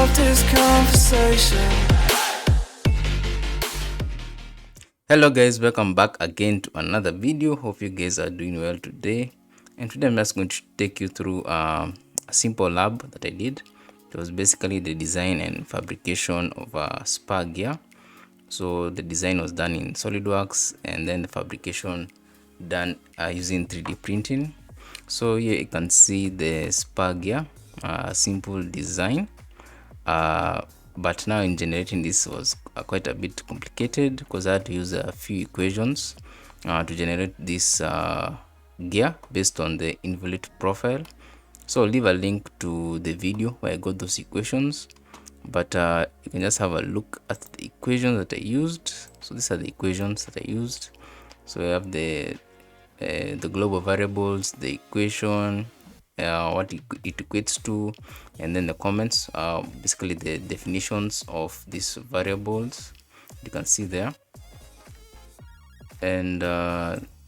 have this conversation. Hello guys, welcome back again to another video. Hope you guys are doing well today. And today I'm just going to take you through a simple lab that I did. It was basically the design and fabrication of a Spur gear. So the design was done in SolidWorks and then the fabrication done using 3D printing. So here you can see the Spur gear, simple design. But now in generating this was quite a bit complicated because I had to use a few equations to generate this gear based on the involute profile. So I'll leave a link to the video where I got those equations, but you can just have a look at the equations that I used. So these are the equations that I used. So we have the global variables, the equation, what it equates to, and then the comments, basically the definitions of these variables you can see there. And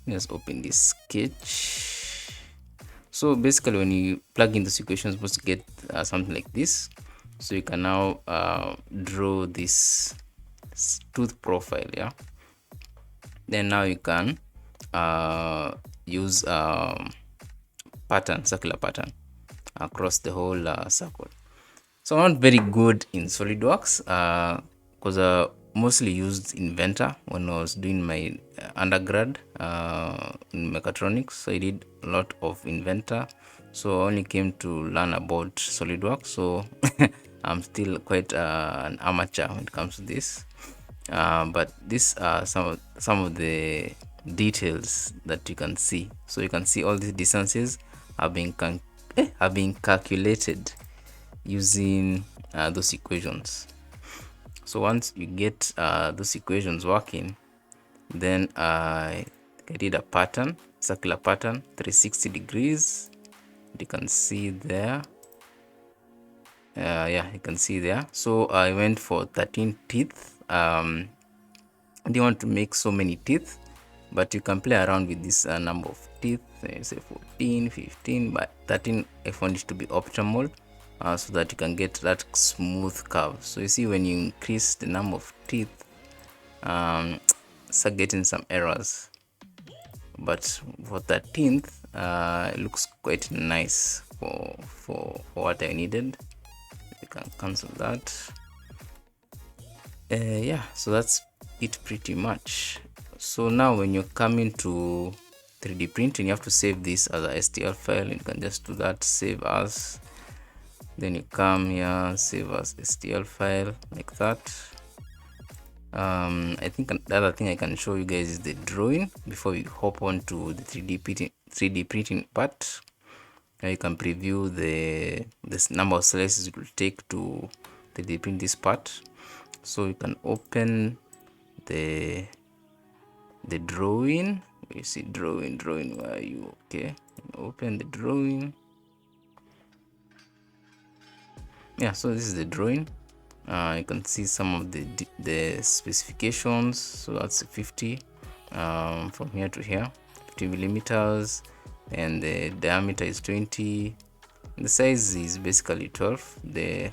let's open this sketch. So basically when you plug in those equations, you're supposed to get something like this. So you can now draw this tooth profile. Yeah, then now you can use pattern, circular pattern across the whole circle. So I'm not very good in SolidWorks because I mostly used Inventor when I was doing my undergrad in mechatronics. So I did a lot of Inventor, so I only came to learn about SolidWorks. So I'm still quite an amateur when it comes to this, but these are some of the details that you can see. So you can see all these distances are being calculated using those equations. So once you get those equations working, then I did a pattern, circular pattern, 360 degrees. You can see there. Yeah, you can see there. So I went for 13 teeth. I didn't want to make so many teeth, but you can play around with this number of teeth, say 14, 15, but 13 I found it to be optimal, so that you can get that smooth curve. So you see, when you increase the number of teeth, start getting some errors, but for 13th it looks quite nice for what I needed. You can cancel that. Yeah, so that's it pretty much. So now when you're coming to 3D printing, you have to save this as a STL file. You can just do that, save as, then you come here, save as STL file, like that. I think the other thing I can show you guys is the drawing before we hop on to the 3D printing part. Now you can preview this number of slices it will take to 3D print this part. So you can open the drawing. You see drawing, where are you? Okay, open the drawing. Yeah, so this is the drawing. You can see some of the specifications. So that's 50 from here to here, 50 millimeters, and the diameter is 20. The size is basically 12. The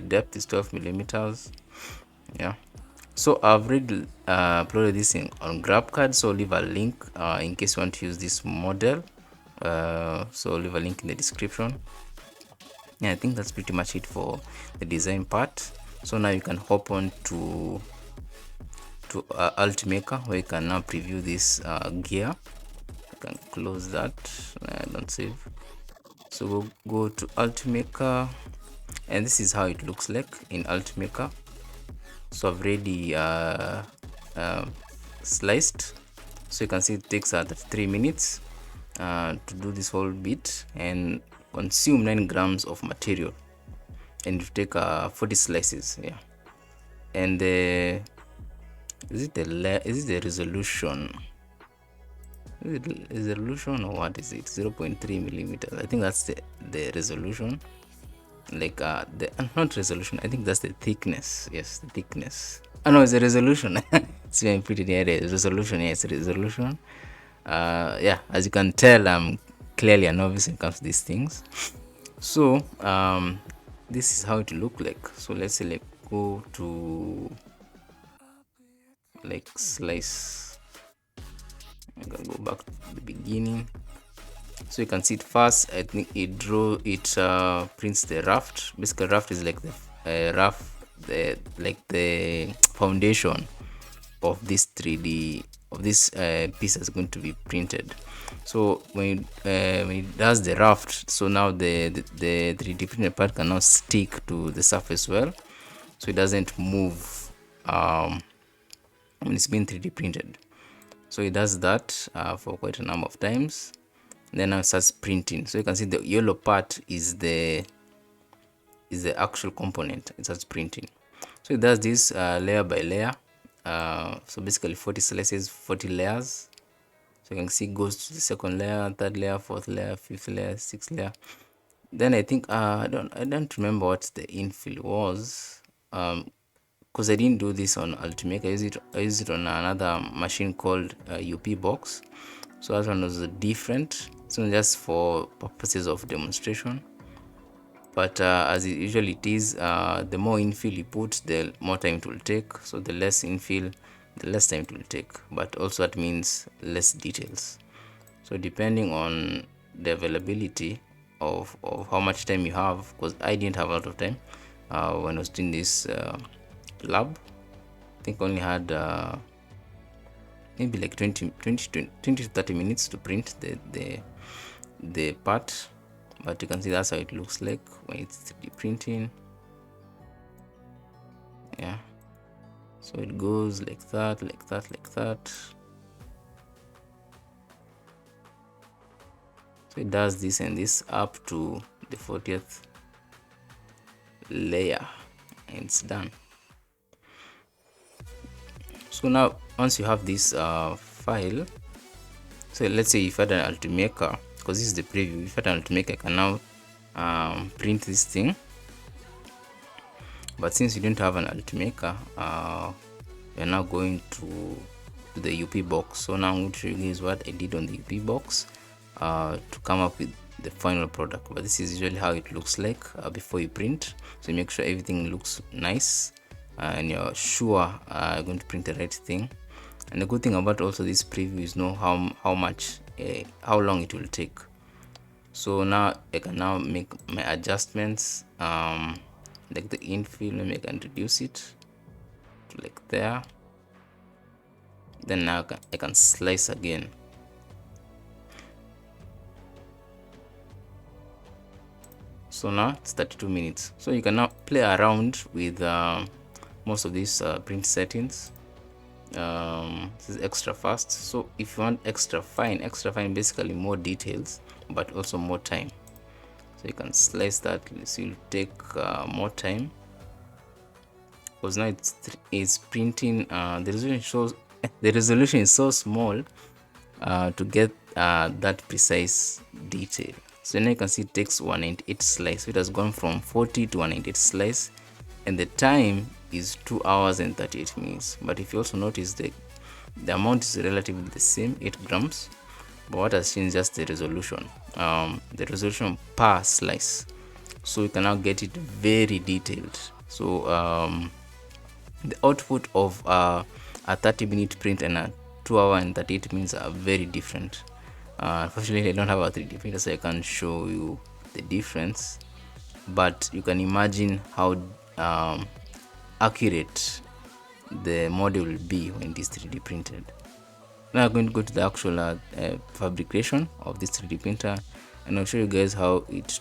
depth is 12 millimeters. Yeah, so I've already uploaded this on GrabCAD, so I'll leave a link in case you want to use this model. So I'll leave a link in the description. Yeah, I think that's pretty much it for the design part. So now you can hop on to Ultimaker, where you can now preview this gear. You can close that. Don't save. So we'll go to Ultimaker, and this is how it looks like in Ultimaker. So I've already sliced, so you can see it takes 3 minutes to do this whole bit and consume 9 grams of material, and you take 40 slices. Yeah, and is it the resolution? Is the resolution, or what is it? 0.3 millimeters. I think that's the resolution. Like the not resolution, I think that's the thickness. Yes, the thickness. Oh no, it's the resolution. See, I put it here, resolution. Yes, resolution. Yeah, as you can tell, I'm clearly a novice when it comes to these things. So this is how it look like. So let's say like go to like slice. I'm gonna go back to the beginning. So you can see it first. I think it prints the raft. Basically, raft is like the raft, the foundation of this 3D of this piece is going to be printed. So when it does the raft, so now the 3D printed part can now stick to the surface well, so it doesn't move when it's been 3D printed. So it does that for quite a number of times. Then now it starts printing. So you can see the yellow part is the actual component. It starts printing. So it does this layer by layer. So basically 40 slices, 40 layers. So you can see it goes to the second layer, third layer, fourth layer, fifth layer, sixth layer. Then I think I don't remember what the infill was, because I didn't do this on Ultimaker. I used it on another machine called UP box. So that one was different. So just for purposes of demonstration. But as it usually it is, the more infill you put, the more time it will take. So the less infill, the less time it will take. But also that means less details. So depending on the availability of how much time you have, because I didn't have a lot of time when I was doing this lab. I think I only had maybe like 20 to 30 minutes to print the part. But you can see that's how it looks like when it's 3D printing. Yeah, so it goes like that, like that, like that. So it does this and this up to the 40th layer, and it's done. So now once you have this file, so let's say if I had an Ultimaker, because this is the preview, if I had an Ultimaker, I can now print this thing. But since you don't have an Ultimaker, we're now going to the UP box. So now I'm going to show you guys what I did on the UP box to come up with the final product. But this is usually how it looks like before you print. So you make sure everything looks nice and you're sure you're going to print the right thing. And the good thing about also this preview is know how long it will take. So now I can now make my adjustments, like the infill. Maybe I can reduce it to like there. Then now I can slice again. So now it's 32 minutes. So you can now play around with most of these print settings. This is extra fast. So if you want extra fine basically more details but also more time. So you can slice that. So it'll take more time, because now it's printing. The resolution is so small to get that precise detail. So now you can see it takes 198 slice. So it has gone from 40 to 198 slice, and the time is 2 hours and 38 minutes. But if you also notice the amount is relatively the same, 8 grams, but what has changed is just the resolution, the resolution per slice. So you can now get it very detailed. So the output of a 30-minute print and a 2 hour and 38 minutes are very different. Unfortunately, I don't have a 3D printer, so I can't show you the difference, but you can imagine how accurate the model will be when it is 3D printed. Now I'm going to go to the actual fabrication of this 3D printer, and I'll show you guys how it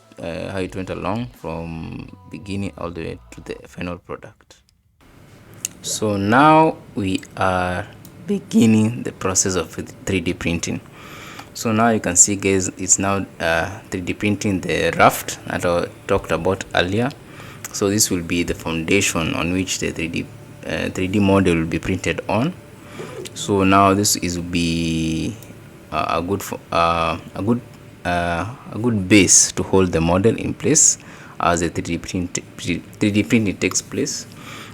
went along from beginning all the way to the final product. So now we are beginning the process of 3D printing. So now you can see, guys, it's now 3D printing the raft that I talked about earlier. So this will be the foundation on which the 3D model will be printed on. So now this will be a good base to hold the model in place as the 3D printing takes place.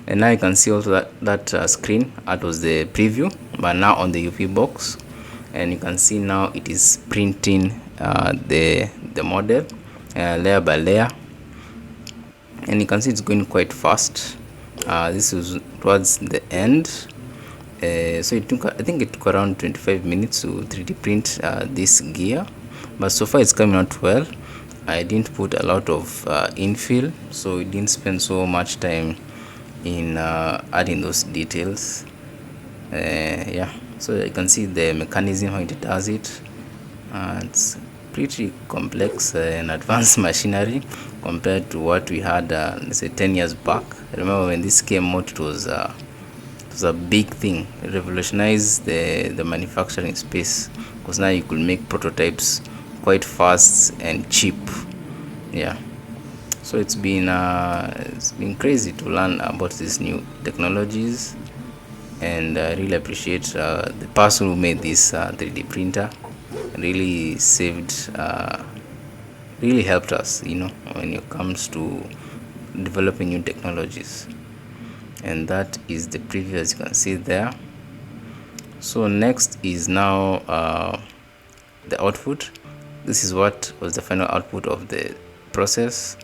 And now you can see also that screen, that was the preview, but now on the UP box, and you can see now it is printing the model layer by layer. and you can see it's going quite fast. This is towards the end. So it took, I think it took around 25 minutes to 3D print this gear, but so far it's coming out well. I didn't put a lot of infill, so it didn't spend so much time in adding those details. Yeah, so you can see the mechanism, how it does it. It's pretty complex and advanced machinery compared to what we had let's say 10 years back. I remember when this came out, it was a big thing. It revolutionized the manufacturing space, because now you could make prototypes quite fast and cheap. Yeah, so it's been crazy to learn about these new technologies, and I really appreciate the person who made this 3D printer. Really saved, really helped us, when it comes to developing new technologies. And that is the preview, as you can see there. So next is now the output. This is what was the final output of the process,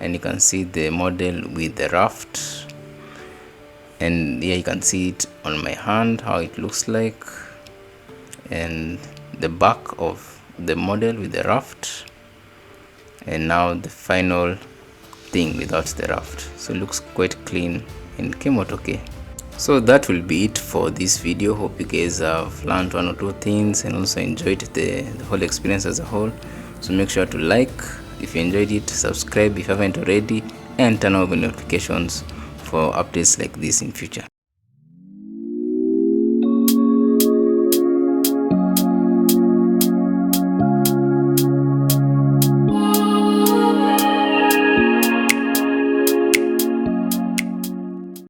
and you can see the model with the raft, and here you can see it on my hand how it looks like, and the back of the model with the raft, and now the final thing without the raft. So it looks quite clean and came out okay. So that will be it for this video. Hope you guys have learned one or two things and also enjoyed the whole experience as a whole. So make sure to like if you enjoyed it, subscribe if you haven't already, and turn on the notifications for updates like this in future.